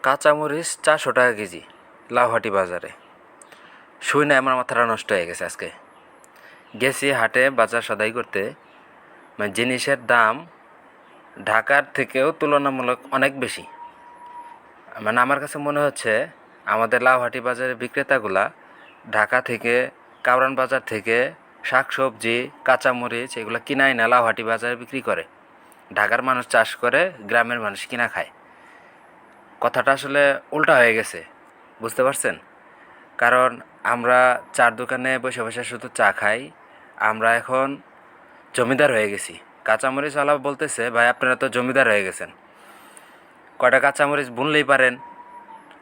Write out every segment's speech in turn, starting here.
কাঁচামরিচ 400 টাকা কেজি লাউহাটি বাজারে। শুনে আমার মাথাটা নষ্ট হয়ে গেছে। আজকে গেছি হাটে বাজার সদাই করতে, মানে জিনিসের দাম ঢাকার থেকেও তুলনামূলক অনেক বেশি। মানে আমার কাছে মনে হচ্ছে আমাদের লাউহাটি বাজারের বিক্রেতাগুলা ঢাকা থেকে, কাউরান বাজার থেকে শাকসবজি, কাঁচামরিচ এগুলো কিনাই না লাউহাটি বাজারে বিক্রি করে। ঢাকার মানুষ চাষ করে, গ্রামের মানুষ কিনা খায়। কথাটা আসলে উল্টা হয়ে গেছে, বুঝতে পারছেন? কারণ আমরা চার দোকানে বসে বসে শুধু চা খাই, আমরা এখন জমিদার হয়ে গেছি। কাঁচামরিচওয়ালা বলতেছে, ভাই আপনারা তো জমিদার হয়ে গেছেন, কয়টা কাঁচামরিচ বুনলেই পারেন,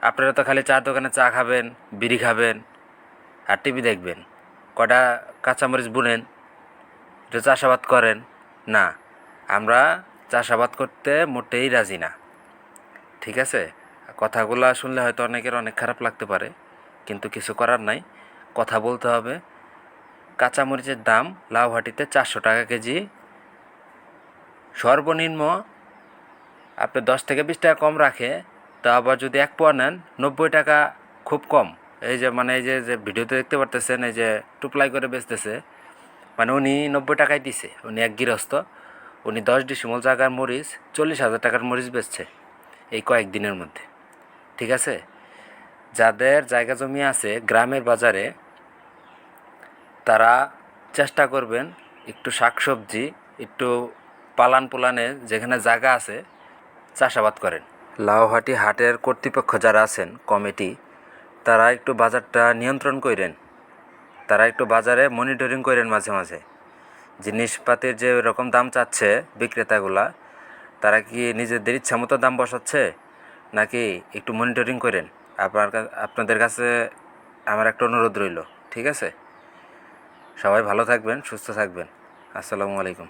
আপনারা তো খালি চার দোকানে চা খাবেন, বিড়ি খাবেন আর টিভি দেখবেন, কয়টা কাঁচামরিচ বুনেন, একটু চাষাবাদ করেন। না, আমরা চাষাবাদ করতে মোটেই রাজি না। ঠিক আছে, কথাগুলো শুনলে হয়তো অনেকের অনেক খারাপ লাগতে পারে, কিন্তু কিছু করার নাই, কথা বলতে হবে। কাঁচামরিচের দাম লাউহাটিতে 400 টাকা কেজি। সর্বনিম্ন আপনি 10 থেকে 20 টাকা কম রাখে, তা আবার যদি 1 পোয়া নেন 90 টাকা, খুব কম। এই যে মানে এই যে যে ভিডিওতে দেখতে পারতেছেন, এই যে টুপলাই করে বেচতেছে, মানে উনি 90 টাকায় দিছে। উনি এক গৃহস্থ, উনি 10 ডিসিমল জায়গার মরিচ 40,000 টাকার মরিচ বেচছে এই কয়েকদিনের মধ্যে। ঠিক আছে, যাদের জায়গা জমি আছে গ্রামের বাজারে, তারা চেষ্টা করবেন একটু শাকসবজি, একটু পালান পোলানে যেখানে জায়গা আছে চাষাবাদ করেন। লাউহাটি হাটের কর্তৃপক্ষ যারা আছেন, কমিটি, তারা একটু বাজারটা নিয়ন্ত্রণ করেন, তারা একটু বাজারে মনিটরিং করেন মাঝে মাঝে। জিনিসপাতির যে রকম দাম চাচ্ছে বিক্রেতাগুলা, তারা কি নিজেদের ইচ্ছা মতো দাম বসাচ্ছে নাকি একটু মনিটরিং করেন। আপনাদের কাছে আমার একটা অনুরোধ রইল। ঠিক আছে, সবাই ভালো থাকবেন, সুস্থ থাকবেন। আসসালামু আলাইকুম।